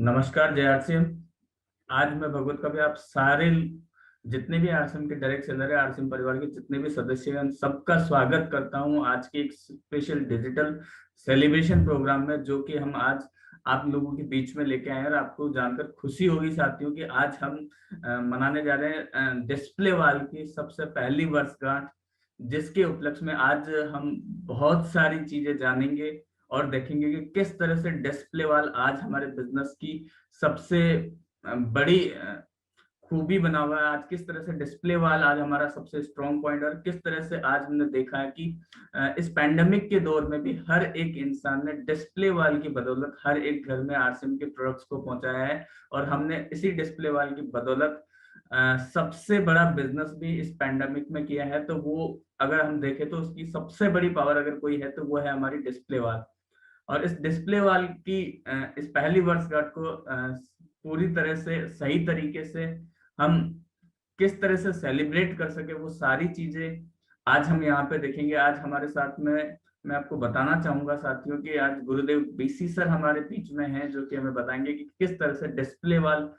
नमस्कार जय आरसीएम। आज मैं भगवत कवि आप सारे जितने भी आरसीएम के डायरेक्ट सेलर है, आरसीएम परिवार के जितने भी सदस्य हैं, सबका स्वागत करता हूं आज के एक स्पेशल डिजिटल सेलिब्रेशन प्रोग्राम में, जो कि हम आज आप लोगों के बीच में लेके आए हैं। और आपको जानकर खुशी होगी साथियों कि आज हम मनाने जा रहे हैं डिस्प्ले वाल की सबसे पहली वर्षगांठ, जिसके उपलक्ष्य में आज हम बहुत सारी चीजें जानेंगे और देखेंगे कि किस तरह से डिस्प्ले वाल आज हमारे बिजनेस की सबसे बड़ी खूबी बना हुआ है। आज किस तरह से डिस्प्ले वाल आज हमारा सबसे स्ट्रॉन्ग पॉइंट, और किस तरह से आज हमने देखा है कि इस पैंडेमिक के दौर में भी हर एक इंसान ने डिस्प्ले वाल की बदौलत हर एक घर में आरसीएम के प्रोडक्ट्स को पहुंचाया है। और हमने इसी डिस्प्ले वाल की बदौलत सबसे बड़ा बिजनेस भी इस पैंडेमिक में किया है। तो वो अगर हम देखें तो उसकी सबसे बड़ी पावर अगर कोई है तो वो है हमारी डिस्प्ले वाल। और इस डिस्प्ले वाल की इस पहली वर्षगांठ को पूरी तरह से सही तरीके से हम किस तरह से सेलिब्रेट कर सके, वो सारी चीजें आज हम यहाँ पे देखेंगे। आज हमारे साथ में मैं आपको बताना चाहूंगा साथियों कि आज गुरुदेव बीसी सर हमारे बीच में हैं, जो कि हमें बताएंगे कि किस तरह से डिस्प्ले वाल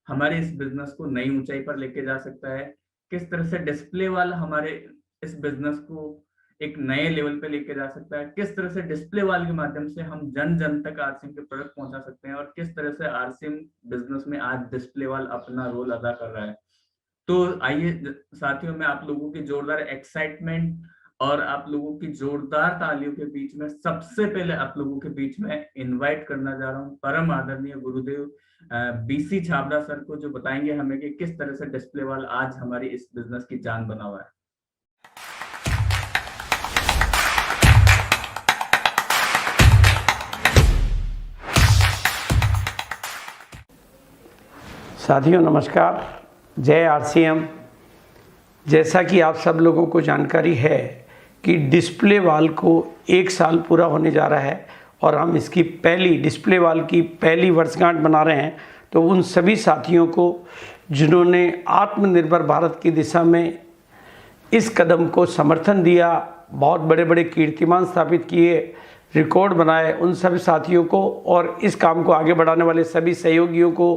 हमारे इस बिजनेस को नई ऊंचाई पर लेके जा सकता है, किस तरह से डिस्प्ले वाल हमारे इस बिजनेस को एक नए लेवल पे लेके जा सकता है, किस तरह से डिस्प्ले वाल के माध्यम से हम जन जन तक आरसीएम के प्रोडक्ट पहुंचा सकते हैं, और किस तरह से आरसीएम बिजनेस में आज डिस्प्ले वाल अपना रोल अदा कर रहा है। तो आइए साथियों, मैं आप लोगों की जोरदार एक्साइटमेंट और आप लोगों की जोरदार तालियों के बीच में सबसे पहले आप लोगों के बीच में इनवाइट करना जा रहा हूं परम आदरणीय गुरुदेव बीसी छाबड़ा सर को, जो बताएंगे हमें कि किस तरह से डिस्प्ले वाल आज हमारी इस बिजनेस की जान बना हुआ है। साथियों नमस्कार, जय आरसीएम। जैसा कि आप सब लोगों को जानकारी है कि डिस्प्ले वाल को 1 साल पूरा होने जा रहा है और हम इसकी पहली डिस्प्ले वाल की पहली वर्षगांठ मना रहे हैं। तो उन सभी साथियों को जिन्होंने आत्मनिर्भर भारत की दिशा में इस कदम को समर्थन दिया, बहुत बड़े बड़े कीर्तिमान स्थापित किए, रिकॉर्ड बनाए, उन सभी साथियों को और इस काम को आगे बढ़ाने वाले सभी सहयोगियों को,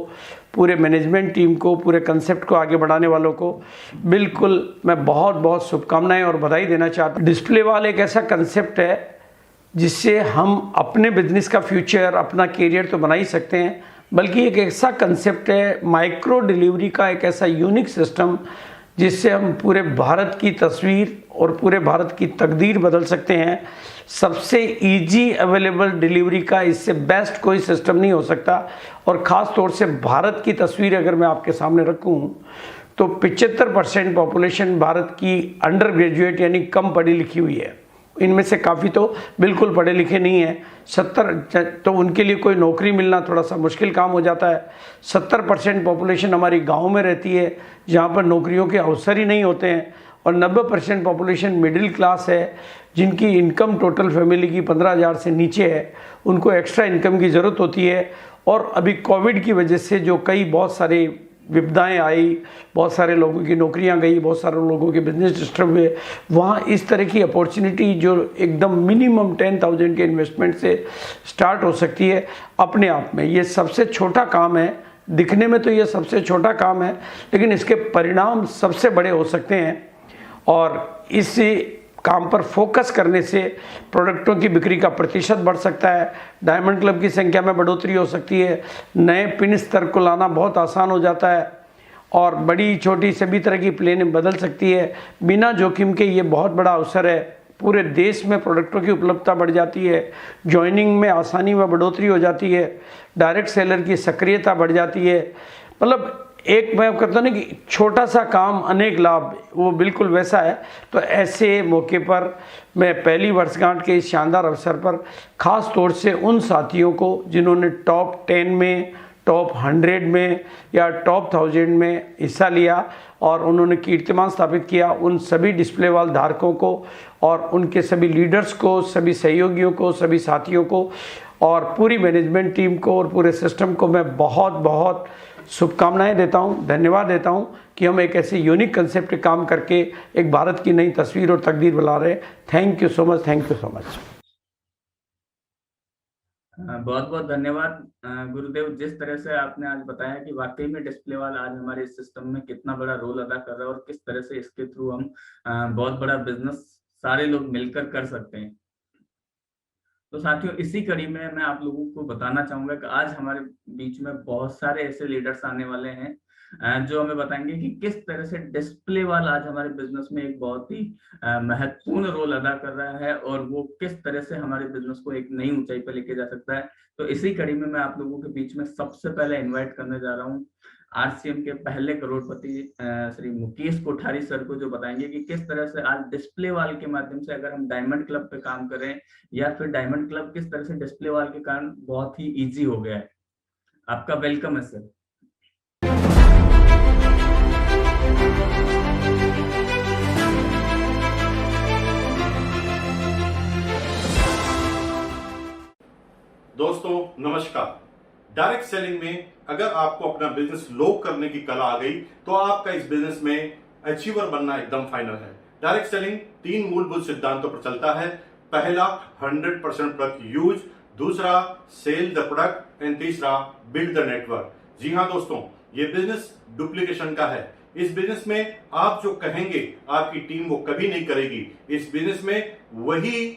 पूरे मैनेजमेंट टीम को, पूरे कंसेप्ट को आगे बढ़ाने वालों को बिल्कुल मैं बहुत बहुत शुभकामनाएं और बधाई देना चाहता हूँ। डिस्प्ले वाल एक ऐसा कंसेप्ट है जिससे हम अपने बिजनेस का फ्यूचर, अपना कैरियर तो बना ही सकते हैं, बल्कि एक ऐसा कंसेप्ट है माइक्रो डिलीवरी का, एक ऐसा यूनिक सिस्टम जिससे हम पूरे भारत की तस्वीर और पूरे भारत की तकदीर बदल सकते हैं। सबसे इजी अवेलेबल डिलीवरी का इससे बेस्ट कोई सिस्टम नहीं हो सकता। और ख़ास तौर से भारत की तस्वीर अगर मैं आपके सामने रखूं तो 75% पॉपुलेशन भारत की अंडर ग्रेजुएट यानी कम पढ़ी लिखी हुई है। इनमें से काफ़ी तो बिल्कुल पढ़े लिखे नहीं हैं। 70 तो उनके लिए कोई नौकरी मिलना थोड़ा सा मुश्किल काम हो जाता है। 70% पॉपुलेशन हमारी गाँव में रहती है जहाँ पर नौकरियों के अवसर ही नहीं होते हैं। और 90% पॉपुलेशन मिडिल क्लास है, जिनकी इनकम टोटल फैमिली की 15,000 से नीचे है। उनको एक्स्ट्रा इनकम की ज़रूरत होती है। और अभी कोविड की वजह से जो बहुत सारी विपदाएं आई, बहुत सारे लोगों की नौकरियां गई, बहुत सारे लोगों के बिजनेस डिस्टर्ब हुए, वहाँ इस तरह की अपॉर्चुनिटी जो एकदम मिनिमम 10,000 के इन्वेस्टमेंट से स्टार्ट हो सकती है, अपने आप में ये सबसे छोटा काम है। दिखने में तो ये सबसे छोटा काम है, लेकिन इसके परिणाम सबसे बड़े हो सकते हैं। और इस काम पर फोकस करने से प्रोडक्टों की बिक्री का प्रतिशत बढ़ सकता है, डायमंड क्लब की संख्या में बढ़ोतरी हो सकती है, नए पिन स्तर को लाना बहुत आसान हो जाता है और बड़ी छोटी सभी तरह की प्लेनें बदल सकती है बिना जोखिम के। ये बहुत बड़ा अवसर है। पूरे देश में प्रोडक्टों की उपलब्धता बढ़ जाती है, जॉइनिंग में आसानी व बढ़ोतरी हो जाती है, डायरेक्ट सेलर की सक्रियता बढ़ जाती है। मतलब एक मैं कहता हूँ ना कि छोटा सा काम अनेक लाभ, वो बिल्कुल वैसा है। तो ऐसे मौके पर मैं पहली वर्षगांठ के इस शानदार अवसर पर ख़ास तौर से उन साथियों को जिन्होंने टॉप 10 में, टॉप 100 में या टॉप 1000 में हिस्सा लिया और उन्होंने कीर्तिमान स्थापित किया, उन सभी डिस्प्ले वाल धारकों को और उनके सभी लीडर्स को, सभी सहयोगियों को, सभी साथियों को और पूरी मैनेजमेंट टीम को और पूरे सिस्टम को मैं बहुत बहुत शुभकामनाएं देता हूं, धन्यवाद देता हूं कि हम एक ऐसे यूनिक कंसेप्ट पे काम करके एक भारत की नई तस्वीर और तकदीर बना रहे हैं। Thank you so much, thank you so much. बहुत बहुत धन्यवाद गुरुदेव। जिस तरह से आपने आज बताया कि वाकई में डिस्प्ले वाल आज हमारे इस सिस्टम में कितना बड़ा रोल अदा कर रहा है और किस तरह से इसके थ्रू हम बहुत बड़ा बिजनेस सारे लोग मिलकर कर सकते हैं। तो साथियों, इसी कड़ी में मैं आप लोगों को बताना चाहूंगा कि आज हमारे बीच में बहुत सारे ऐसे लीडर्स आने वाले हैं जो हमें बताएंगे कि किस तरह से डिस्प्ले वाल आज हमारे बिजनेस में एक बहुत ही महत्वपूर्ण रोल अदा कर रहा है और वो किस तरह से हमारे बिजनेस को एक नई ऊंचाई पर लेके जा सकता है। तो इसी कड़ी में मैं आप लोगों के बीच में सबसे पहले इन्वाइट करने जा रहा हूँ आरसीएम के पहले करोड़पति श्री मुकेश कोठारी सर को, जो बताएंगे कि किस तरह से आज डिस्प्ले वाल के माध्यम से अगर हम डायमंड क्लब पे काम करें या फिर डायमंड क्लब किस तरह से डिस्प्ले वाल के कारण बहुत ही इजी हो गया है। आपका वेलकम है सर। दोस्तों नमस्कार। डायरेक्ट सेलिंग में अगर आपको अपना बिजनेस लो करने की कला आ गई तो आपका इस बिजनेस में अचीवर बनना एकदम फाइनल है। डायरेक्ट सेलिंग 3 मूलभूत सिद्धांतों पर चलता है। पहला 100% प्रोडक्ट यूज, दूसरा सेल द प्रोडक्ट एंड तीसरा बिल्ड द नेटवर्क। जी हाँ दोस्तों, ये बिजनेस डुप्लीकेशन का है। इस बिजनेस में आप जो कहेंगे आपकी टीम वो कभी नहीं करेगी। इस बिजनेस में वही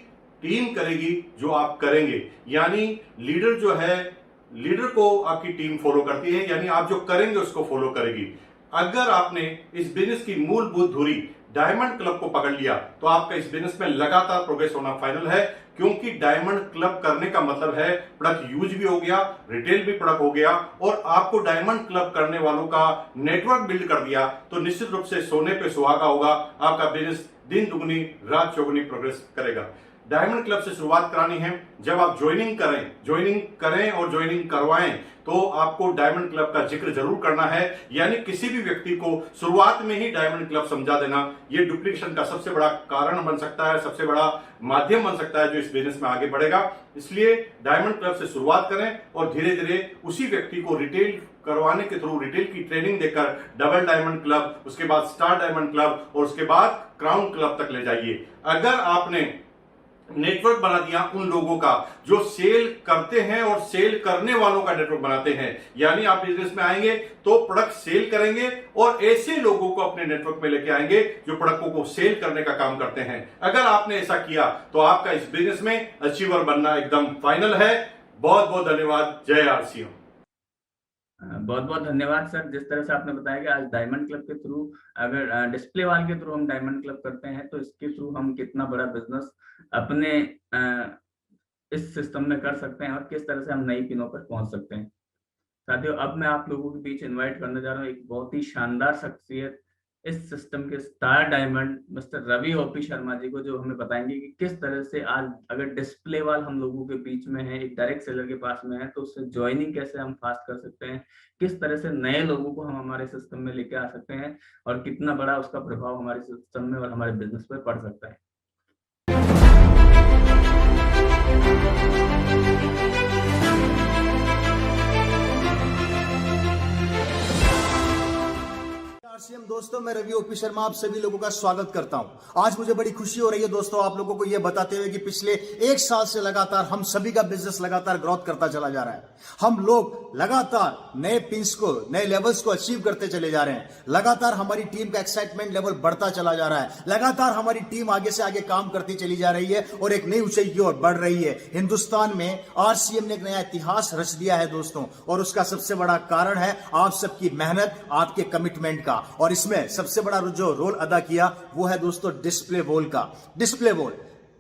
टीम करेगी जो आप करेंगे। यानी लीडर जो है, लीडर को आपकी टीम फॉलो करती है, यानी आप जो करेंगे उसको फॉलो करेगी। अगर आपने इस बिजनेस की मूलभूत धुरी डायमंड क्लब को पकड़ लिया तो आपका इस बिजनेस में लगातार प्रोग्रेस होना फाइनल है, क्योंकि डायमंड क्लब करने का मतलब है प्रोडक्ट यूज भी हो गया, रिटेल भी प्रोडक्ट हो गया और आपको डायमंड क्लब करने वालों का नेटवर्क बिल्ड कर दिया तो निश्चित रूप से सोने पे सुहागा होगा। आपका बिजनेस दिन दुगनी रात चौगुनी प्रोग्रेस करेगा। डायमंड क्लब से शुरुआत करानी है। जब आप ज्वाइनिंग करें और ज्वाइनिंग करवाएं तो आपको डायमंड क्लब का जिक्र जरूर करना है। यानी किसी भी व्यक्ति को शुरुआत में ही डायमंड क्लब समझा देना ये डुप्लीकेशन का सबसे बड़ा कारण बन सकता है, सबसे बड़ा माध्यम बन सकता है जो इस बिजनेस में आगे बढ़ेगा। इसलिए डायमंड क्लब से शुरुआत करें और धीरे धीरे उसी व्यक्ति को रिटेल करवाने के थ्रू रिटेल की ट्रेनिंग देकर डबल डायमंड क्लब, उसके बाद स्टार डायमंड क्लब और उसके बाद क्राउन क्लब तक ले जाइए। अगर आपने नेटवर्क बना दिया उन लोगों का जो सेल करते हैं और सेल करने वालों का नेटवर्क बनाते हैं, यानी आप बिजनेस में आएंगे तो प्रोडक्ट सेल करेंगे और ऐसे लोगों को अपने नेटवर्क में लेके आएंगे जो प्रोडक्टों को सेल करने का काम करते हैं। अगर आपने ऐसा किया तो आपका इस बिजनेस में अचीवर बनना एकदम फाइनल है। बहुत बहुत धन्यवाद। जय आरसीएम। बहुत बहुत धन्यवाद सर। जिस तरह से आपने बताया कि आज डायमंड क्लब के थ्रू, अगर डिस्प्ले वाल के थ्रू हम डायमंड क्लब करते हैं तो इसके थ्रू हम कितना बड़ा बिजनेस अपने इस सिस्टम में कर सकते हैं और किस तरह से हम नई पिनों पर पहुंच सकते हैं। साथियों, अब मैं आप लोगों के बीच इनवाइट करने जा रहा हूँ एक बहुत ही शानदार शख्सियत, इस सिस्टम के star diamond mister Ravi OP Sharma ji को, जो हमें बताएंगे कि किस तरह से आज अगर डिस्प्ले वाल हम लोगों के बीच में है, एक डायरेक्ट सेलर के पास में है, तो उससे ज्वाइनिंग कैसे हम फास्ट कर सकते हैं, किस तरह से नए लोगों को हम हमारे सिस्टम में लेके आ सकते हैं और कितना बड़ा उसका प्रभाव हमारे सिस्टम में और हमारे बिजनेस पर पड़ सकता है। आरसीएम दोस्तों, मैं रवि ओपी शर्मा आप सभी लोगों का स्वागत करता हूं। आज मुझे बड़ी खुशी हो रही है दोस्तों आप लोगों को यह बताते हुए कि पिछले 1 साल से लगातार हम सभी का बिजनेस लगातार ग्रोथ करता चला जा रहा है। हम लोग लगातार नए पिंस को, नए लेवल्स को अचीव करते चले जा रहे हैं। लगातार हमारी टीम का एक्साइटमेंट लेवल बढ़ता चला जा रहा है। लगातार हमारी टीम आगे से आगे काम करती चली जा रही है और एक नई ऊंचाई की ओर बढ़ रही है। हिंदुस्तान में आरसीएम ने एक नया इतिहास रच दिया है दोस्तों, और उसका सबसे बड़ा कारण है आप सबकी मेहनत, आपके कमिटमेंट का। और इसमें सबसे बड़ा जो रोल अदा किया वो है दोस्तों डिस्प्ले वॉल का। डिस्प्ले वॉल,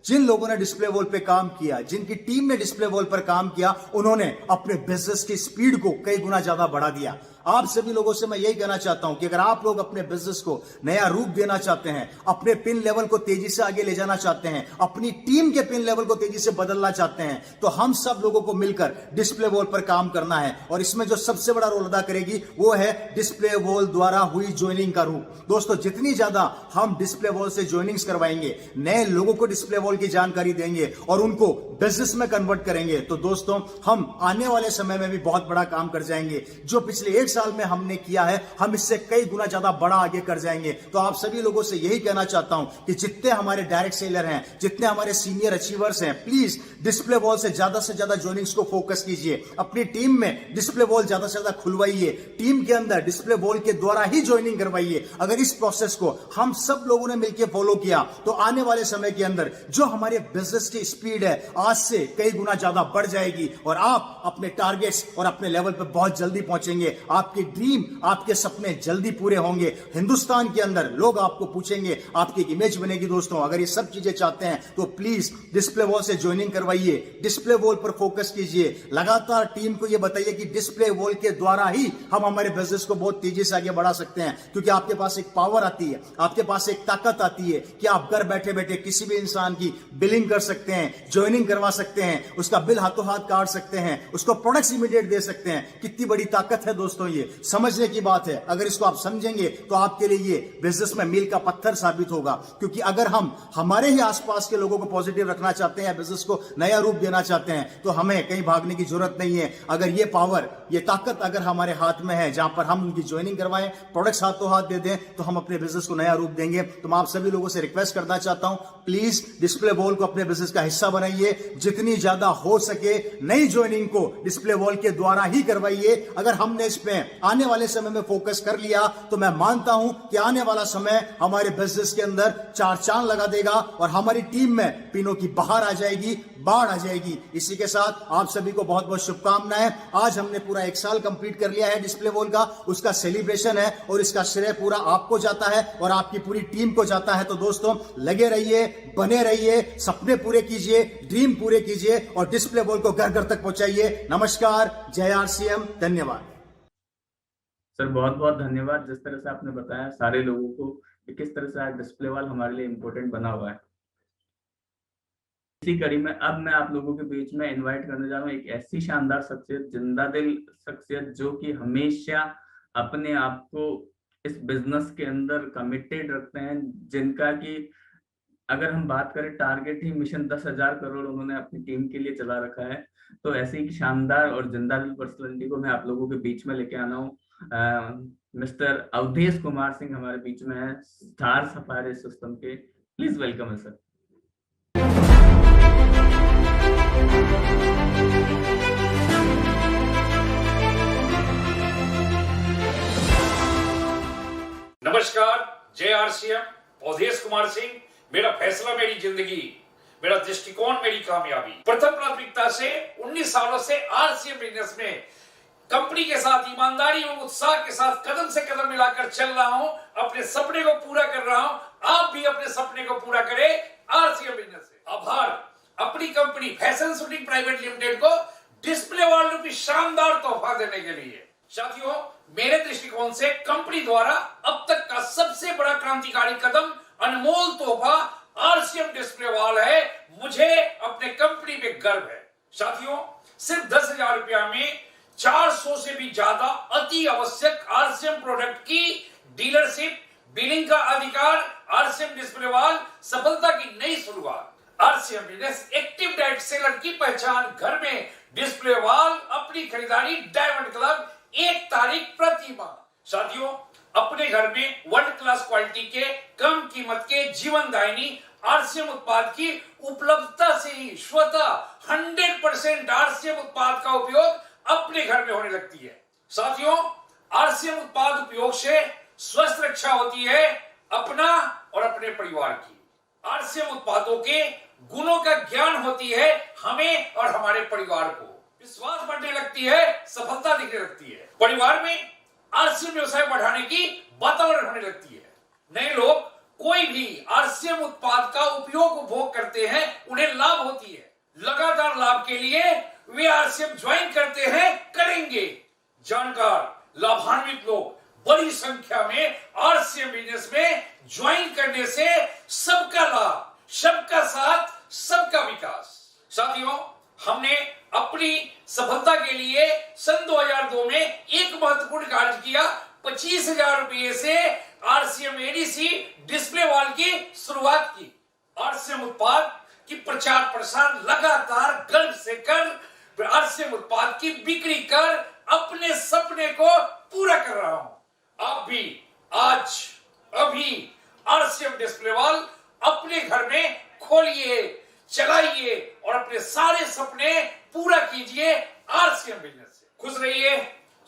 जिन लोगों ने डिस्प्ले वॉल पे काम किया, जिनकी टीम ने डिस्प्ले वॉल पर काम किया, उन्होंने अपने बिजनेस की स्पीड को कई गुना ज्यादा बढ़ा दिया। आप सभी लोगों से मैं यही कहना चाहता हूं कि अगर आप लोग अपने बिजनेस को नया रूप देना चाहते हैं, अपने पिन लेवल को तेजी से आगे ले जाना चाहते हैं, अपनी टीम के पिन लेवल को तेजी से बदलना चाहते हैं, तो हम सब लोगों को मिलकर डिस्प्ले वॉल पर काम करना है। और इसमें जो सबसे बड़ा रोल अदा करेगी वो है डिस्प्ले वॉल द्वारा हुई ज्वाइनिंग का रूप। दोस्तों, जितनी ज्यादा हम डिस्प्ले वॉल से ज्वाइनिंग्स करवाएंगे, नए लोगों को डिस्प्ले वॉल की जानकारी देंगे और उनको बिजनेस में कन्वर्ट करेंगे, तो दोस्तों हम आने वाले समय में भी बहुत बड़ा काम कर जाएंगे। जो पिछले 1 साल में हमने किया है, हम इससे कई गुना ज्यादा बड़ा आगे कर जाएंगे। तो आप सभी लोगों से यही कहना चाहता हूं कि जितने हमारे डायरेक्ट सेलर हैं, जितने हमारे सीनियर अचीवर्स हैं, प्लीज डिस्प्ले वॉल से ज्यादा ज्वाइनिंग्स को फोकस कीजिए। अपनी टीम में डिस्प्ले वॉल ज्यादा से ज्यादा खुलवाइए, टीम के अंदर डिस्प्ले वॉल के द्वारा ही ज्वाइनिंग करवाइए। अगर इस प्रोसेस को हम सब लोगों ने मिलकर फॉलो किया तो आने वाले समय के अंदर जो हमारे बिजनेस की स्पीड है आज से कई गुना ज्यादा बढ़ जाएगी और आप अपने टारगेट्स और अपने लेवल पर बहुत जल्दी पहुंचेंगे। आपके ड्रीम, आपके सपने जल्दी पूरे होंगे। हिंदुस्तान के अंदर लोग आपको पूछेंगे, आपकी एक इमेज बनेगी। दोस्तों, अगर ये सब चीजें चाहते हैं तो प्लीज डिस्प्ले वॉल से ज्वाइनिंग करवाइए, डिस्प्ले वॉल पर फोकस कीजिए। लगातार टीम को यह बताइए कि डिस्प्ले वॉल के द्वारा ही हम हमारे बिजनेस को बहुत तेजी से आगे बढ़ा सकते हैं, क्योंकि आपके पास एक पावर आती है, आपके पास एक ताकत आती है कि आप घर बैठे बैठे किसी भी इंसान की बिलिंग कर सकते हैं, ज्वाइनिंग करवा सकते हैं, उसका बिल हाथों हाथ काट सकते हैं, उसको प्रोडक्ट्स इमीडिएट दे सकते हैं। कितनी बड़ी ताकत है दोस्तों, ये समझने की बात है। अगर इसको आप समझेंगे तो आपके लिए ये बिजनेस में मील का पत्थर साबित होगा। क्योंकि अगर हम हमारे ही आसपास के लोगों को पॉजिटिव रखना चाहते हैं, बिजनेस को नया रूप देना चाहते हैं, तो हमें कहीं भागने की जरूरत नहीं है। अगर ये पावर, ये ताकत अगर हमारे हाथ में है, जहां पर हम उनकी ज्वाइनिंग करवाएं, प्रोडक्ट्स हाथों हाथ दे दें, तो हम अपने बिजनेस को नया रूप देंगे। तो मैं आप सभी लोगों से रिक्वेस्ट करना चाहता हूं, प्लीज डिस्प्ले वॉल को अपने बिजनेस का हिस्सा बनाइए। जितनी ज्यादा हो सके नई ज्वाइनिंग को डिस्प्ले वॉल के द्वारा ही करवाइए। अगर हमने इसमें आने वाले समय में फोकस कर लिया तो मैं मानता हूं कि आने वाला समय हमारे बिजनेस के अंदर चार चांद लगा देगा और हमारी टीम में पीनों की बहार आ जाएगी, बाढ़ आ जाएगी। इसी के साथ आप सभी को बहुत बहुत शुभकामनाएं। आज हमने पूरा 1 साल कंप्लीट कर लिया है डिस्प्ले वॉल का, उसका सेलिब्रेशन है और इसका श्रेय पूरा आपको जाता है और आपकी पूरी टीम को जाता है। तो दोस्तों, लगे रहिए, बने रहिए, सपने पूरे कीजिए, ड्रीम पूरे कीजिए और डिस्प्ले वॉल को घर घर तक पहुंचाइए। नमस्कार, जय आरसीएम, धन्यवाद। सर बहुत बहुत धन्यवाद। जिस तरह से आपने बताया सारे लोगों को कि किस तरह से आज डिस्प्ले वॉल हमारे लिए इम्पोर्टेंट बना हुआ है। इसी कड़ी में अब मैं आप लोगों के बीच में इनवाइट करने जा रहा हूँ एक ऐसी शानदार शख्सियत, जिंदा दिल शख्सियत, जो कि हमेशा अपने आप को इस बिजनेस के अंदर कमिटेड रखते हैं, जिनका कि अगर हम बात करें टारगेट ही मिशन 10,000 करोड़ उन्होंने अपनी टीम के लिए चला रखा है। तो ऐसी एक शानदार और जिंदा दिल पर्सनालिटी को मैं आप लोगों के बीच में लेके आना हूँ। मिस्टर अवधेश कुमार सिंह हमारे बीच में है, स्टार सफारी सिस्टम के। प्लीज वेलकम है सर। नमस्कार, जय आरसीएम, अवधेश कुमार सिंह। मेरा फैसला मेरी जिंदगी, मेरा दृष्टिकोण मेरी कामयाबी। प्रथम प्राथमिकता से 19 सालों से आरसीएम बिजनेस में कंपनी के साथ ईमानदारी और उत्साह के साथ कदम से कदम मिलाकर चल रहा हूं, अपने सपने को पूरा कर रहा हूं। आप भी अपने सपने को पूरा करें आरसीएम बिजनेस से। आभार अपनी company fashion shooting private limited को डिस्प्ले वॉल रूपी शानदार तोहफा देने के लिए। साथियों, मेरे दृष्टिकोण से कंपनी द्वारा अब तक का सबसे बड़ा क्रांतिकारी कदम, अनमोल तोहफा आरसीएम डिस्प्ले वॉल है। मुझे अपने कंपनी पे गर्व है। साथियों, सिर्फ 10,000 रुपया में 400 से भी ज्यादा अति आवश्यक आरसीएम प्रोडक्ट की डीलरशिप, बिलिंग का अधिकार, आरसीएम डिस्प्ले वॉल सफलता की नई शुरुआत। RCM business active direct seller की पहचान। घर में डिस्प्ले वॉल, अपनी खरीदारी डायमंड क्लब, 1 तारीख प्रति माह। साथियों, अपने घर में वर्ल्ड क्लास क्वालिटी के कम कीमत के जीवनदायिनी आरसीएम उत्पाद की उपलब्धता से ही स्वतः 100% आरसीएम उत्पाद का उपयोग अपने घर में होने लगती है। साथियों, आरसीएम उत्पाद उपयोग से स्वस्थ रक्षा होती है अपना और अपने परिवार की। आरसीएम उत्पादों के गुणों का ज्ञान होती है हमें और हमारे परिवार को। विश्वास बढ़ने लगती है, सफलता दिखने लगती है। परिवार में आरसीएम व्यवसाय बढ़ाने की वातावरण होने लगती है। नए लोग कोई भी आरसीएम उत्पाद का उपभोग करते हैं, उन्हें लाभ होती है। लगातार लाभ के लिए वे आरसीएम ज्वाइन करते हैं, करेंगे। जानकार लाभान्वित लोग बड़ी संख्या में आरसीएम बिजनेस में ज्वाइन करने से सबका लाभ, सबका साथ, सबका विकास। साथियों, हमने अपनी सफलता के लिए सन 2002 में एक महत्वपूर्ण कार्य किया। 25,000 रुपये से आरसीएम एडीसी डिस्प्ले वॉल की शुरुआत की। आरसीएम उत्पाद की प्रचार प्रसार लगातार गर्व से कर, आरसीएम उत्पाद की बिक्री कर अपने सपने को पूरा कर रहा हूं। आप भी आज अभी आरसीएम डिस्प्ले वॉल अपने घर में खोलिए, चलाइए और अपने सारे सपने पूरा कीजिए आरसीएम बिजनेस से। खुश रहिए,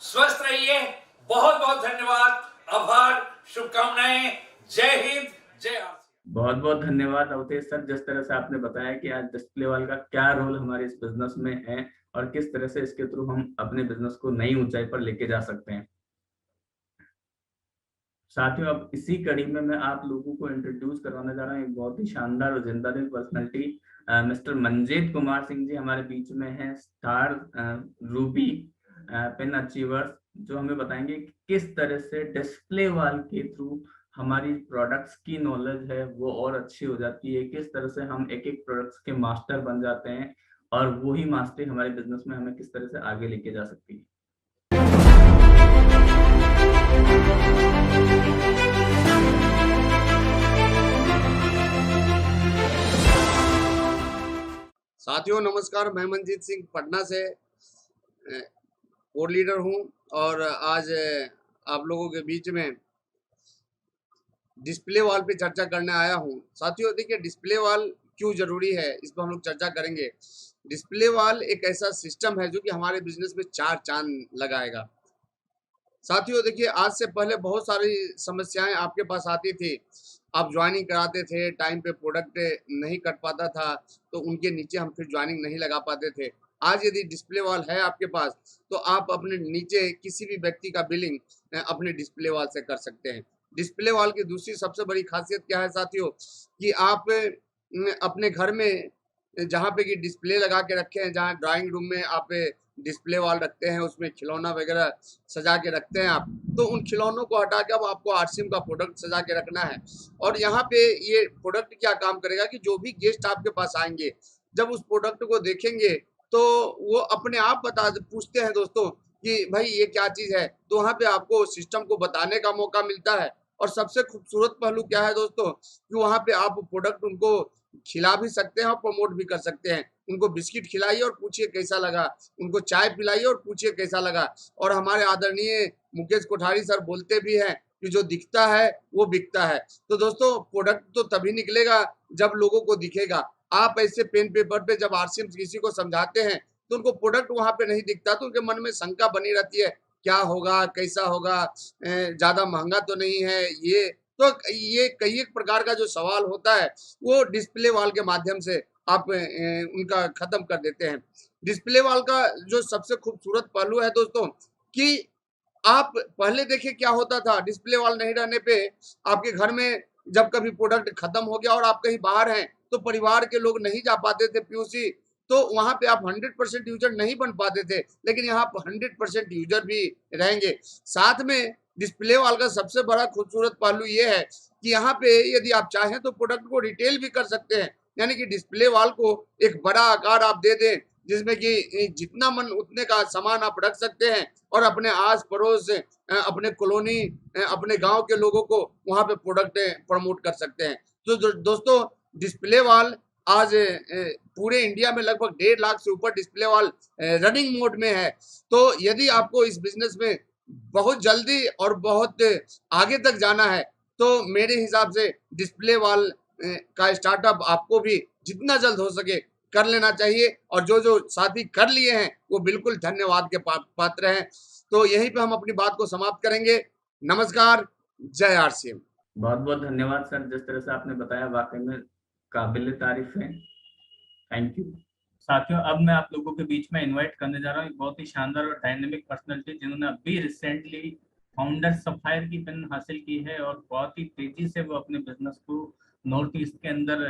स्वस्थ रहिए। बहुत बहुत धन्यवाद, आभार, शुभकामनाएं। जय हिंद, जय आरसीएम। बहुत बहुत धन्यवाद अवधेश सर, जिस तरह से आपने बताया कि आज डिस्प्ले वॉल का क्या रोल हमारे इस बिजनेस में है और किस तरह से इसके थ्रू हम अपने बिजनेस को नई ऊंचाई पर लेके जा सकते हैं। साथियों, अब इसी कड़ी में मैं आप लोगों को इंट्रोड्यूस करवाने जा रहा हूँ एक बहुत ही शानदार और जिंदादिल पर्सनालिटी, मिस्टर मंजीत कुमार सिंह जी हमारे बीच में हैं, स्टार रूबी पेन अचीवर्स, जो हमें बताएंगे कि किस तरह से डिस्प्ले वॉल के थ्रू हमारी प्रोडक्ट्स की नॉलेज है वो और अच्छी हो जाती है, किस तरह से हम एक एक प्रोडक्ट्स के मास्टर बन जाते हैं और वही मास्टरी हमारे बिजनेस में हमें किस तरह से आगे लेके जा सकती है। साथियों नमस्कार, मैं मंजीत सिंह पटना से कोर लीडर हूं और आज आप लोगों के बीच में डिस्प्ले वॉल पे चर्चा करने आया हूं। साथियों देखिए, डिस्प्ले वॉल क्यों जरूरी है इस पर हम लोग चर्चा करेंगे। डिस्प्ले वॉल एक ऐसा सिस्टम है जो कि हमारे बिजनेस में 4 चांद लगाएगा। साथियों देखिए, आज से पहले बहुत सारी समस्याएं आपके पास आती थी। आप ज्वाइनिंग कराते थे, टाइम पे प्रोडक्ट नहीं कट पाता था तो उनके नीचे हम फिर ज्वाइनिंग नहीं लगा पाते थे। आज यदि डिस्प्ले वॉल है आपके पास तो आप अपने नीचे किसी भी व्यक्ति का बिलिंग अपने डिस्प्ले वॉल से कर सकते हैं। डिस्प्ले वॉल की दूसरी सबसे बड़ी खासियत क्या है साथियों, कि आप अपने घर में जहाँ पे कि डिस्प्ले लगा के रखे हैं, जहाँ ड्राइंग रूम में आप डिस्प्ले वॉल रखते हैं, उसमें खिलौना वगैरह सजा के रखते हैं आप, तो उन खिलौनों को हटा के अब आपको आरसीएम का प्रोडक्ट सजा के रखना है। और यहाँ पे ये प्रोडक्ट क्या काम करेगा कि जो भी गेस्ट आपके पास आएंगे जब उस प्रोडक्ट को देखेंगे तो वो अपने आप पूछते हैं दोस्तों कि भाई ये क्या चीज़ है, तो वहाँ पे आपको सिस्टम को बताने का मौका मिलता है। और सबसे खूबसूरत पहलू क्या है दोस्तों, कि वहाँ पे आप प्रोडक्ट उनको खिला भी सकते हैं और प्रमोट भी कर सकते हैं। उनको बिस्किट खिलाइए और पूछिए कैसा लगा, उनको चाय पिलाइए और पूछिए कैसा लगा। और हमारे आदरणीय मुकेश कोठारी सर बोलते भी हैं कि जो दिखता है वो बिकता है। तो दोस्तों प्रोडक्ट तो तभी निकलेगा जब लोगों को दिखेगा। आप ऐसे पेन पेपर पे जब आरसीएम किसी को समझाते हैं तो उनको प्रोडक्ट वहाँ पे नहीं दिखता तो उनके मन में शंका बनी रहती है, क्या होगा, कैसा होगा, ज़्यादा महंगा तो नहीं है ये। तो ये कई एक प्रकार का जो सवाल होता है वो डिस्प्ले वॉल के माध्यम से आप उनका खत्म कर देते हैं। डिस्प्ले वॉल का जो सबसे खूबसूरत पहलू है दोस्तों, कि आप पहले देखिए क्या होता था, डिस्प्ले वॉल नहीं रहने पे आपके घर में जब कभी प्रोडक्ट खत्म हो गया और आप कहीं बाहर हैं तो परिवार के लोग नहीं जा पाते थे पीयूसी, तो वहां पे आप 100% यूजर नहीं बन पाते थे। लेकिन यहाँ पर 100% यूजर भी रहेंगे। साथ में डिस्प्ले वॉल का सबसे बड़ा खूबसूरत पहलू ये है कि यहाँ पे यदि आप चाहें तो प्रोडक्ट को रिटेल भी कर सकते हैं, यानी कि डिस्प्ले वॉल को एक बड़ा आकार आप दे दें जिसमें कि जितना मन उतने का सामान आप रख सकते हैं और अपने आस पड़ोस, अपने कॉलोनी, अपने गांव के लोगों को वहां पे प्रोडक्ट प्रमोट कर सकते हैं। तो दोस्तों डिस्प्ले वॉल आज पूरे इंडिया में लगभग 1.5 लाख से ऊपर डिस्प्ले वॉल रनिंग मोड में है। तो यदि आपको इस बिजनेस में बहुत जल्दी और बहुत आगे तक जाना है तो मेरे हिसाब से डिस्प्ले वॉल का स्टार्टअप आपको भी जितना जल्द हो सके कर लेना चाहिए। और जो जो साथी कर लिए हैं वो बिल्कुल धन्यवाद के पात्र हैं। तो यहीं पे हम अपनी बात को समाप्त करेंगे। नमस्कार, जय आरसीएम। बहुत बहुत धन्यवाद सर, जिस तरह से आपने बताया वाकई में काबिल तारीफ है। Thank you. साथियों, अब मैं आप लोगों के बीच में इनवाइट करने जा रहा हूँ एक बहुत ही शानदार और डायनेमिक पर्सनालिटी जिन्होंने अभी रिसेंटली फाउंडर सफायर की पेन हासिल की है और बहुत ही तेजी से वो अपने बिजनेस को नॉर्थ ईस्ट के अंदर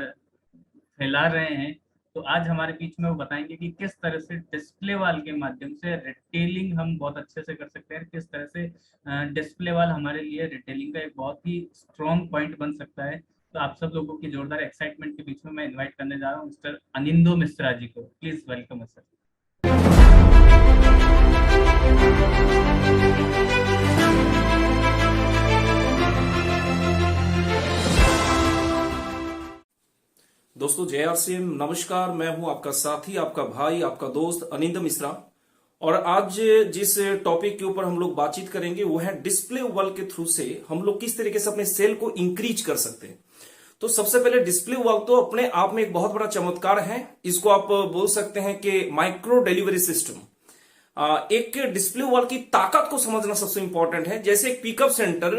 फैला रहे हैं। तो आज हमारे बीच में वो बताएंगे कि किस तरह से डिस्प्ले वॉल के माध्यम से रिटेलिंग हम बहुत अच्छे से कर सकते हैं, किस तरह से डिस्प्ले वॉल हमारे लिए रिटेलिंग का एक बहुत ही स्ट्रॉन्ग पॉइंट बन सकता है। तो आप सब लोगों की जोरदार एक्साइटमेंट के बीच में मैं इनवाइट करने जा रहा हूँ मिस्टर अनिंदो मिश्रा जी को। Please welcome sir. दोस्तों जय आरसीएम, नमस्कार। मैं हूं आपका साथी, आपका भाई, आपका दोस्त अनिंदो मिश्रा। और आज जिस टॉपिक के ऊपर हम लोग बातचीत करेंगे वो है डिस्प्ले वॉल के थ्रू से हम लोग किस तरीके से अपने सेल को इंक्रीज कर सकते हैं। तो सबसे पहले डिस्प्ले वॉल तो अपने आप में एक बहुत बड़ा चमत्कार है। इसको आप बोल सकते हैं कि माइक्रो डिलीवरी सिस्टम। एक डिस्प्ले वॉल की ताकत को समझना सबसे इंपॉर्टेंट है। जैसे एक पिकअप सेंटर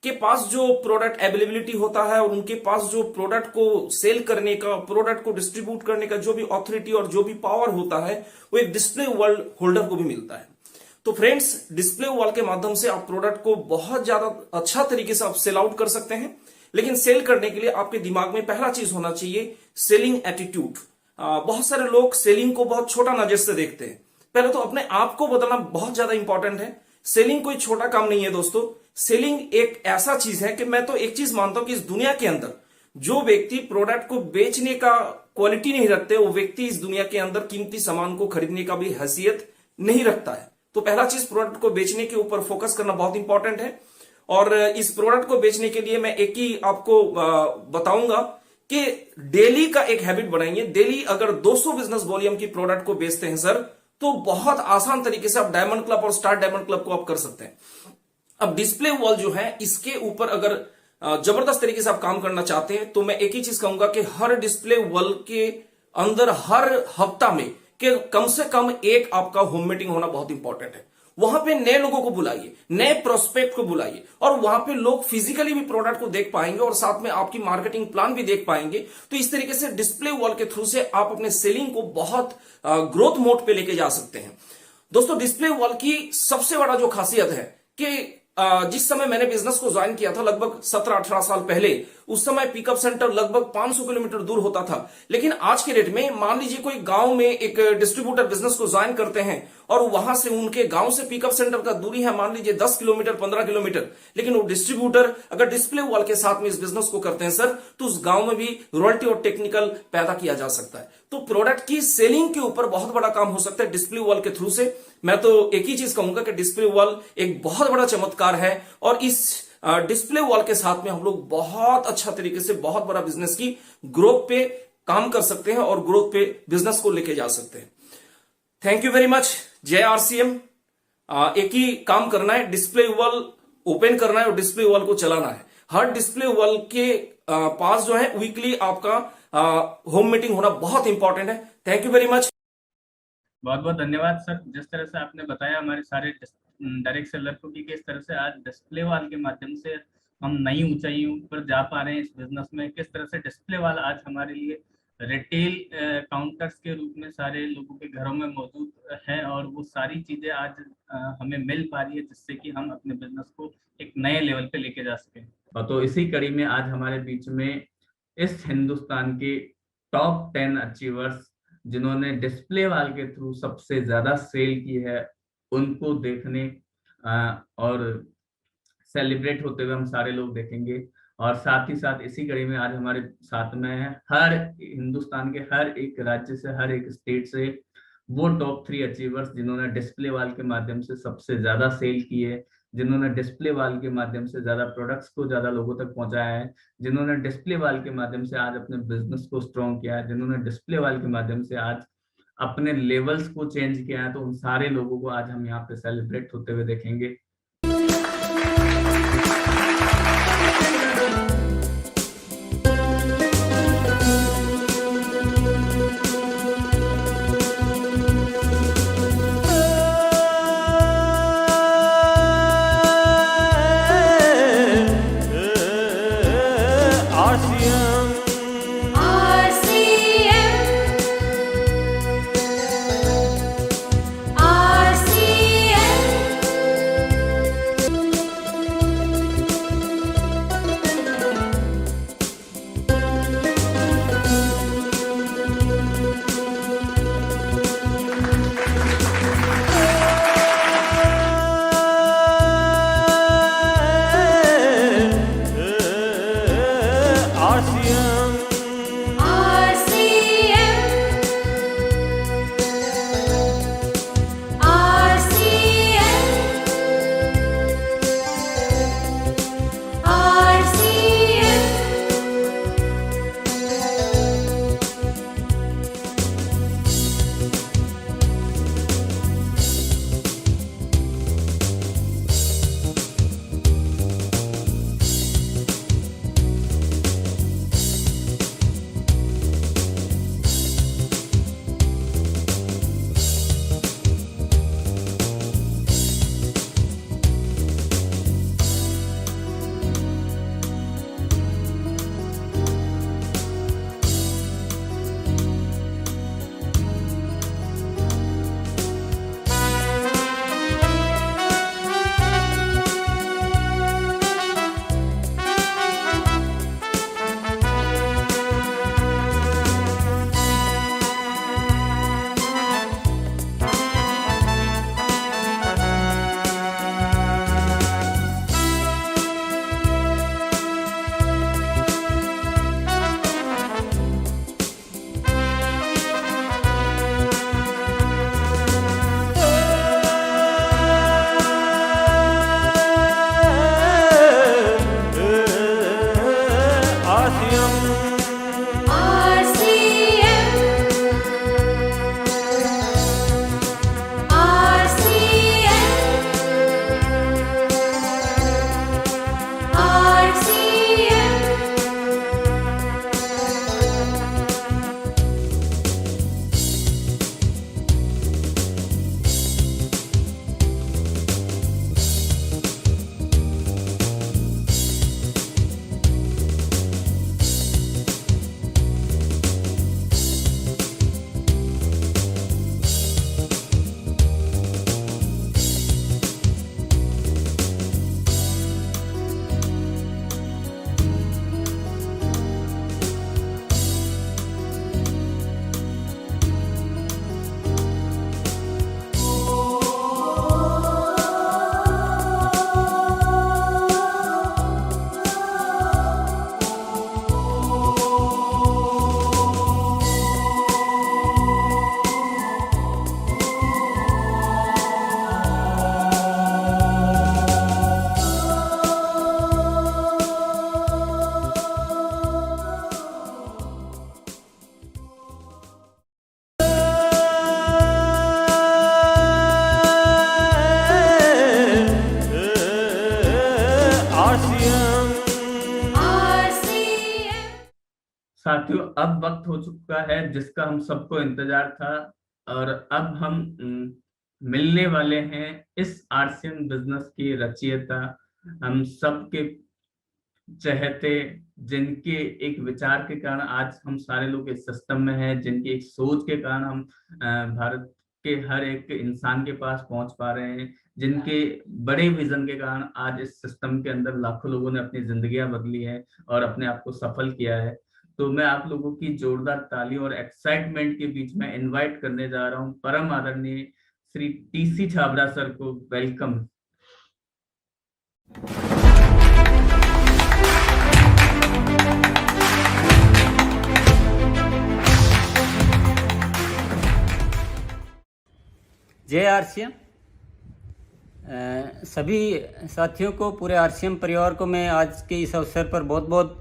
के पास जो प्रोडक्ट अवेलेबिलिटी होता है और उनके पास जो प्रोडक्ट को सेल करने का, प्रोडक्ट को डिस्ट्रीब्यूट करने का जो भी ऑथोरिटी और जो भी पावर होता है वो एक डिस्प्ले वॉल होल्डर को भी मिलता है। तो फ्रेंड्स, डिस्प्ले वॉल के माध्यम से आप प्रोडक्ट को बहुत ज्यादा अच्छा तरीके से आप सेल आउट कर सकते हैं। लेकिन सेल करने के लिए आपके दिमाग में पहला चीज होना चाहिए सेलिंग एटीट्यूड। बहुत सारे लोग सेलिंग को बहुत छोटा नजर से देखते हैं। पहले तो अपने आप को बदलना बहुत ज्यादा इंपॉर्टेंट है। सेलिंग कोई छोटा काम नहीं है दोस्तों। सेलिंग एक ऐसा चीज है कि मैं तो एक चीज मानता हूं कि इस दुनिया के अंदर जो व्यक्ति प्रोडक्ट को बेचने का क्वालिटी नहीं रखते, वो व्यक्ति इस दुनिया के अंदर कीमती सामान को खरीदने का भी हैसियत नहीं रखता है। तो पहला चीज प्रोडक्ट को बेचने के ऊपर फोकस करना बहुत इंपॉर्टेंट है। और इस प्रोडक्ट को बेचने के लिए मैं एक ही आपको बताऊंगा कि डेली का एक हैबिट बनाइए। डेली अगर 200 बिजनेस वॉल्यूम की प्रोडक्ट को बेचते हैं सर, तो बहुत आसान तरीके से आप डायमंड क्लब और स्टार डायमंड क्लब को आप कर सकते हैं। अब डिस्प्ले वॉल जो है, इसके ऊपर अगर जबरदस्त तरीके से आप काम करना चाहते हैं तो मैं एक ही चीज कहूंगा कि हर डिस्प्ले वॉल के अंदर हर हफ्ता में कि कम से कम एक आपका होम मीटिंग होना बहुत इंपॉर्टेंट है। वहां पे नए लोगों को बुलाइए, नए प्रोस्पेक्ट को बुलाइए और वहां पे लोग फिजिकली भी प्रोडक्ट को देख पाएंगे और साथ में आपकी मार्केटिंग प्लान भी देख पाएंगे। तो इस तरीके से डिस्प्ले वॉल के थ्रू से आप अपने सेलिंग को बहुत ग्रोथ मोड पे लेके जा सकते हैं। दोस्तों, डिस्प्ले वॉल की सबसे बड़ा जो खासियत है कि जिस समय मैंने बिजनेस को ज्वाइन किया था लगभग 17-18 साल पहले, उस समय पिकअप सेंटर लगभग 500 किलोमीटर दूर होता था। लेकिन आज के डेट में मान लीजिए कोई गांव में एक डिस्ट्रीब्यूटर बिजनेस को ज्वाइन करते हैं और वहां से उनके गांव से पिकअप सेंटर का दूरी है मान लीजिए 10 किलोमीटर 15 किलोमीटर, लेकिन वो डिस्ट्रीब्यूटर अगर डिस्प्ले वॉल के साथ में इस बिजनेस को करते हैं सर, तो उस गांव में भी रॉयल्टी और टेक्निकल पैदा किया जा सकता है। तो प्रोडक्ट की सेलिंग के ऊपर बहुत बड़ा काम हो सकता है डिस्प्ले वॉल के थ्रू से। मैं तो एक ही चीज कहूंगा कि डिस्प्ले वॉल एक बहुत बड़ा चमत्कार है और इस डिस्प्ले वॉल के साथ में हम लोग बहुत अच्छा तरीके से बहुत बड़ा बिजनेस की ग्रोथ पे काम कर सकते हैं और ग्रोथ पे बिजनेस को लेके जा सकते हैं। Thank you very much. जय आरसीएम। एक ही काम करना है, डिस्प्ले वॉल ओपन करना है और डिस्प्ले वॉल को चलाना है। हर डिस्प्ले वॉल के पास जो है वीकली आपका होम मीटिंग होना बहुत इंपॉर्टेंट है। Thank you very much. बहुत बहुत धन्यवाद सर। जिस तरह से आपने बताया हमारे सारे डायरेक्ट सेलर को कि किस तरह से आज डिस्प्ले वॉल के माध्यम से हम नई ऊंचाइयों पर जा पा रहे हैं इस बिजनेस में, किस तरह से डिस्प्ले वॉल आज हमारे लिए रिटेल काउंटर्स के रूप में सारे लोगों के घरों में मौजूद है और वो सारी चीजें आज हमें मिल पा रही है जिससे कि हम अपने बिजनेस को एक नए लेवल पे लेके जा सकें। तो इसी कड़ी में आज हमारे बीच में इस हिंदुस्तान के टॉप 10 अचीवर्स जिन्होंने डिस्प्ले वॉल के थ्रू सबसे ज्यादा सेल की है, उनको देखने और सेलिब्रेट होते हुए हम सारे लोग देखेंगे। और साथ ही साथ इसी कड़ी में आज हमारे साथ में है हर हिंदुस्तान के हर एक राज्य से, हर एक स्टेट से वो टॉप 3 अचीवर्स जिन्होंने डिस्प्ले वॉल के माध्यम से सबसे ज्यादा सेल की है, जिन्होंने डिस्प्ले वॉल के माध्यम से ज्यादा प्रोडक्ट्स को ज्यादा लोगों तक पहुंचाया है, जिन्होंने डिस्प्ले वॉल के माध्यम से आज अपने बिजनेस को स्ट्रॉन्ग किया है, जिन्होंने डिस्प्ले वॉल के माध्यम से आज अपने लेवल्स को चेंज किया है। तो उन सारे लोगों को आज हम यहाँ पे सेलिब्रेट होते हुए देखेंगे। साथियों, अब वक्त हो चुका है जिसका हम सबको इंतजार था, और अब हम मिलने वाले हैं इस आरसीएम बिजनेस की रचयिता, हम सबके चहेते, जिनके एक विचार के कारण आज हम सारे लोग इस सिस्टम में हैं, जिनकी एक सोच के कारण हम भारत के हर एक इंसान के पास पहुंच पा रहे हैं, जिनके बड़े विजन के कारण आज इस सिस्टम के अंदर लाखों लोगों ने अपनी जिंदगियां बदली है और अपने आप को सफल किया है। तो मैं आप लोगों की जोरदार ताली और एक्साइटमेंट के बीच में इनवाइट करने जा रहा हूं परम आदरणीय श्री टीसी छाबड़ा सर को। वेलकम। जय आरसीएम। सभी साथियों को, पूरे आरसीएम परिवार को मैं आज के इस अवसर पर बहुत बहुत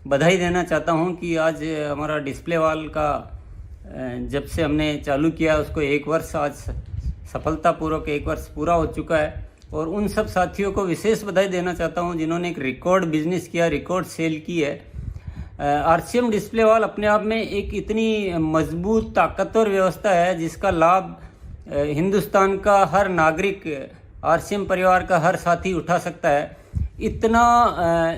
बधाई देना चाहता हूं कि आज हमारा डिस्प्ले वॉल का जब से हमने चालू किया उसको 1 वर्ष आज सफलतापूर्वक 1 वर्ष पूरा हो चुका है। और उन सब साथियों को विशेष बधाई देना चाहता हूं जिन्होंने एक रिकॉर्ड बिजनेस किया, रिकॉर्ड सेल की है। आरसीएम डिस्प्ले वॉल अपने आप में एक इतनी मजबूत ताकतवर व्यवस्था है जिसका लाभ हिंदुस्तान का हर नागरिक, आरसीएम परिवार का हर साथी उठा सकता है। इतना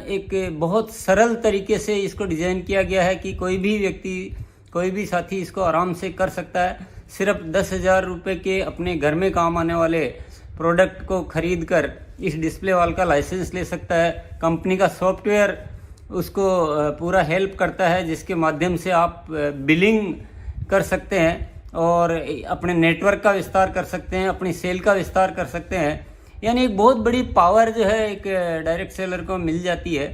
एक बहुत सरल तरीके से इसको डिज़ाइन किया गया है कि कोई भी व्यक्ति, कोई भी साथी इसको आराम से कर सकता है। सिर्फ 10,000 रुपये के अपने घर में काम आने वाले प्रोडक्ट को खरीद कर इस डिस्प्ले वॉल का लाइसेंस ले सकता है। कंपनी का सॉफ्टवेयर उसको पूरा हेल्प करता है जिसके माध्यम से आप बिलिंग कर सकते हैं और अपने नेटवर्क का विस्तार कर सकते हैं, अपनी सेल का विस्तार कर सकते हैं। यानी एक बहुत बड़ी पावर जो है एक डायरेक्ट सेलर को मिल जाती है।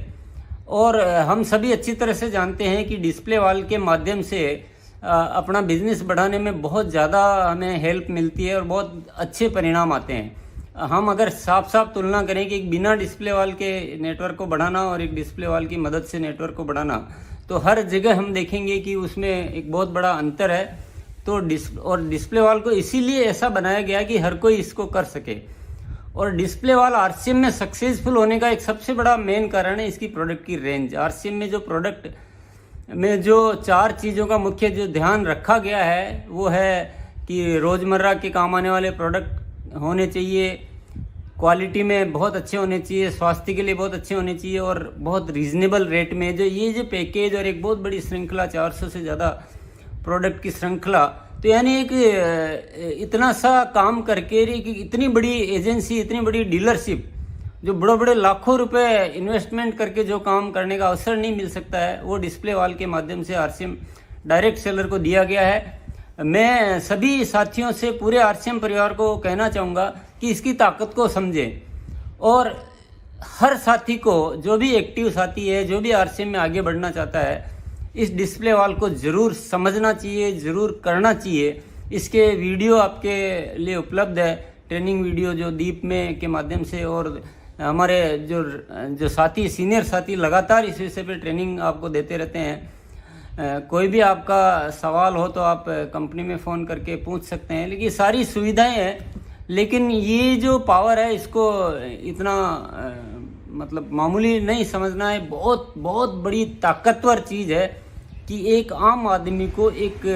और हम सभी अच्छी तरह से जानते हैं कि डिस्प्ले वॉल के माध्यम से अपना बिजनेस बढ़ाने में बहुत ज़्यादा हमें हेल्प मिलती है और बहुत अच्छे परिणाम आते हैं। हम अगर साफ साफ तुलना करें कि एक बिना डिस्प्ले वॉल के नेटवर्क को बढ़ाना और एक डिस्प्ले वॉल की मदद से नेटवर्क को बढ़ाना, तो हर जगह हम देखेंगे कि उसमें एक बहुत बड़ा अंतर है। तो डिस्प्ले वॉल को इसीलिए ऐसा बनाया गया कि हर कोई इसको कर सके। और डिस्प्ले वॉल आरसीएम में सक्सेसफुल होने का एक सबसे बड़ा मेन कारण है इसकी प्रोडक्ट की रेंज। आरसीएम में जो प्रोडक्ट में जो 4 चीज़ों का मुख्य जो ध्यान रखा गया है वो है कि रोज़मर्रा के काम आने वाले प्रोडक्ट होने चाहिए, क्वालिटी में बहुत अच्छे होने चाहिए, स्वास्थ्य के लिए बहुत अच्छे होने चाहिए और बहुत रीजनेबल रेट में। जो पैकेज और एक बहुत बड़ी श्रृंखला, 400 से ज़्यादा प्रोडक्ट की श्रृंखला, तो यानी एक इतना सा काम करके इतनी बड़ी एजेंसी, इतनी बड़ी डीलरशिप, जो बड़े बड़े लाखों रुपए इन्वेस्टमेंट करके जो काम करने का अवसर नहीं मिल सकता है, वो डिस्प्ले वॉल के माध्यम से आरसीएम डायरेक्ट सेलर को दिया गया है। मैं सभी साथियों से, पूरे आरसीएम परिवार को कहना चाहूँगा कि इसकी ताकत को समझें और हर साथी को, जो भी एक्टिव साथी है, जो भी आरसीएम में आगे बढ़ना चाहता है, इस डिस्प्ले वॉल को ज़रूर समझना चाहिए, ज़रूर करना चाहिए। इसके वीडियो आपके लिए उपलब्ध है, ट्रेनिंग वीडियो जो दीप में के माध्यम से, और हमारे जो साथी, सीनियर साथी लगातार इस विषय पे ट्रेनिंग आपको देते रहते हैं। कोई भी आपका सवाल हो तो आप कंपनी में फ़ोन करके पूछ सकते हैं। लेकिन सारी सुविधाएं हैं, लेकिन ये जो पावर है इसको इतना मतलब मामूली नहीं समझना है। बहुत बहुत बड़ी ताकतवर चीज़ है कि एक आम आदमी को एक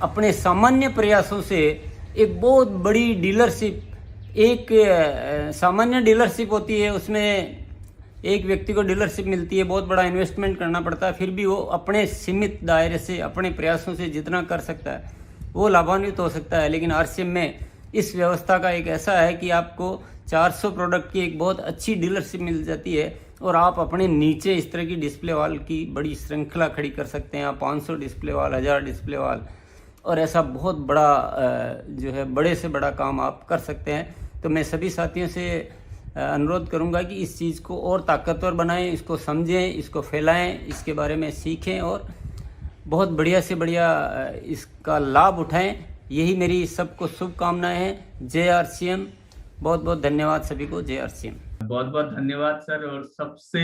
अपने सामान्य प्रयासों से एक बहुत बड़ी डीलरशिप, एक सामान्य डीलरशिप होती है, उसमें एक व्यक्ति को डीलरशिप मिलती है, बहुत बड़ा इन्वेस्टमेंट करना पड़ता है, फिर भी वो अपने सीमित दायरे से, अपने प्रयासों से जितना कर सकता है वो लाभान्वित हो सकता है। लेकिन आरसीएम में इस व्यवस्था का एक ऐसा है कि आपको 400 प्रोडक्ट की एक बहुत अच्छी डीलरशिप मिल जाती है और आप अपने नीचे इस तरह की डिस्प्ले वॉल की बड़ी श्रृंखला खड़ी कर सकते हैं। आप 500 डिस्प्ले वॉल, 1000 डिस्प्ले वॉल, और ऐसा बहुत बड़ा जो है बड़े से बड़ा काम आप कर सकते हैं। तो मैं सभी साथियों से अनुरोध करूंगा कि इस चीज़ को और ताकतवर बनाएं, इसको समझें, इसको फैलाएं, इसके बारे में सीखें और बहुत बढ़िया से बढ़िया इसका लाभ उठाएं। यही मेरी सबको शुभकामनाएं हैं। जय आरसीएम। बहुत बहुत धन्यवाद सभी को। जय आरसीएम। बहुत बहुत धन्यवाद सर। और सबसे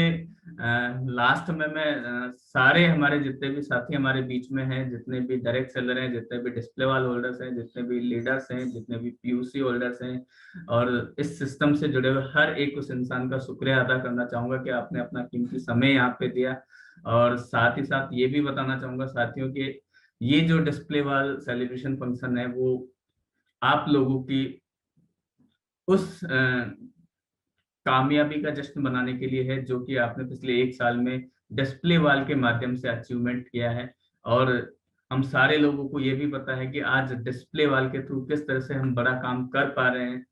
लास्ट में मैं सारे हमारे जितने भी साथी हमारे बीच में हैं, जितने भी डायरेक्ट सेलर हैं, जितने भी डिस्प्ले वॉल होल्डर्स हैं, जितने भी लीडर्स हैं, जितने भी पीयूसी होल्डर्स हैं और इस सिस्टम से जुड़े हुए हर एक उस इंसान का शुक्रिया अदा करना चाहूंगा कि आपने अपना कीमती समय यहाँ पे दिया। और साथ ही साथ ये भी बताना चाहूंगा साथियों कि ये जो डिस्प्ले वॉल सेलिब्रेशन फंक्शन है वो आप लोगों की उस कामयाबी का जश्न मनाने के लिए है जो कि आपने पिछले 1 साल में डिस्प्ले वॉल के माध्यम से अचीवमेंट किया है। और हम सारे लोगों को ये भी पता है कि आज डिस्प्ले वॉल के थ्रू किस तरह से हम बड़ा काम कर पा रहे हैं।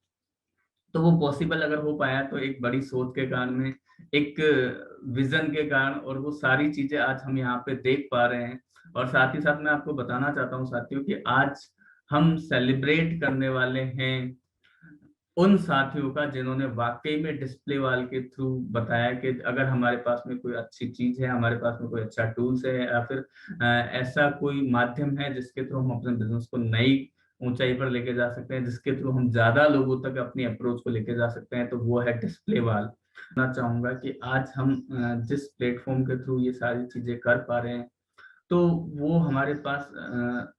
तो वो पॉसिबल अगर हो पाया तो एक बड़ी सोच के कारण में, एक विजन के कारण, और वो सारी चीजें आज हम यहाँ पे देख पा रहे हैं। और साथ ही साथ मैं आपको बताना चाहता हूँ साथियों कि आज हम सेलिब्रेट करने वाले हैं उन साथियों का जिन्होंने वाकई में डिस्प्ले वॉल के थ्रू बताया कि अगर हमारे पास में कोई अच्छी चीज है, हमारे पास में कोई अच्छा टूल्स है, या फिर ऐसा कोई माध्यम है जिसके थ्रू हम अपने बिजनेस को नई ऊंचाई पर लेके जा सकते हैं, जिसके थ्रू हम ज्यादा लोगों तक अपनी अप्रोच को लेके जा सकते हैं, तो वो है डिस्प्ले वॉल। मैं चाहूंगा कि आज हम जिस प्लेटफॉर्म के थ्रू ये सारी चीजें कर पा रहे हैं तो वो हमारे पास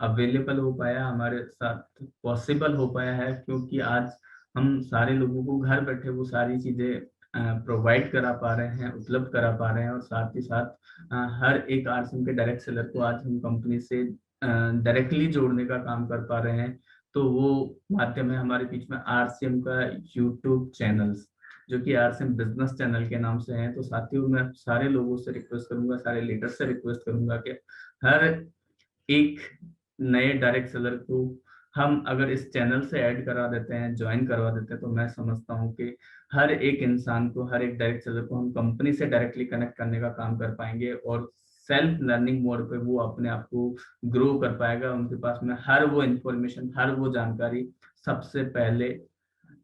अवेलेबल हो पाया, हमारे साथ पॉसिबल हो पाया है, क्योंकि आज हम सारे लोगों को घर बैठे वो सारी चीजें प्रोवाइड करा पा रहे हैं, उपलब्ध करा पा रहे हैं। और साथ ही साथ हर एक आरसीएम के डायरेक्ट सेलर को आज हम कंपनी से डायरेक्टली जोड़ने का काम कर पा रहे हैं। तो वो माध्यम है हमारे बीच में आरसीएम का यूट्यूब चैनल्स, जो कि आरसीएम बिजनेस चैनल के नाम से है। तो साथियों मैं सारे लोगों से रिक्वेस्ट करूंगा, सारे लीडर से रिक्वेस्ट करूंगा कि हर एक नए डायरेक्ट सेलर को हम अगर इस चैनल से ऐड करा देते हैं, ज्वाइन करवा देते हैं, तो मैं समझता हूं कि हर एक इंसान को, हर एक डायरेक्ट सेलर को हम कंपनी से डायरेक्टली कनेक्ट करने का काम कर पाएंगे और सेल्फ लर्निंग मोड पे वो अपने आप को ग्रो कर पाएगा। उनके पास में हर वो इंफॉर्मेशन, हर वो जानकारी सबसे पहले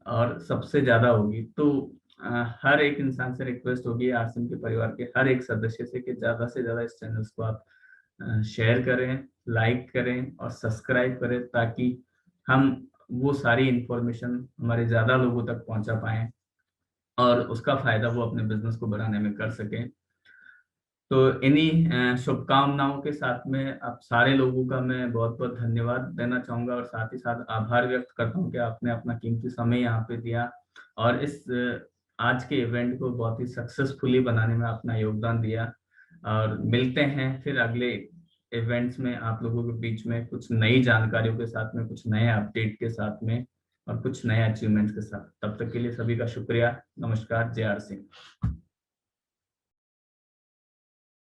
और सबसे ज्यादा होगी। तो हर एक इंसान से रिक्वेस्ट होगी, आरसीएम के परिवार के हर एक सदस्य से, कि ज्यादा से ज्यादा इस चैनल्स को आप शेयर करें, लाइक करें और सब्सक्राइब करें, ताकि हम वो सारी इंफॉर्मेशन हमारे ज्यादा लोगों तक पहुंचा पाएं और उसका फायदा वो अपने बिजनेस को बढ़ाने में कर सकें। तो इन्हीं शुभकामनाओं के साथ में आप सारे लोगों का मैं बहुत बहुत धन्यवाद देना चाहूंगा और साथ ही साथ आभार व्यक्त करता हूं कि आपने अपना कीमती समय यहाँ पे दिया और इस आज के इवेंट को बहुत ही सक्सेसफुली बनाने में अपना योगदान दिया। और मिलते हैं फिर अगले इवेंट्स में आप लोगों के बीच में कुछ नई जानकारियों के साथ में, कुछ नए अपडेट के साथ में और कुछ नए अचीवमेंट्स के साथ। तब तक के लिए सभी का शुक्रिया। नमस्कार। जय आर सिंह।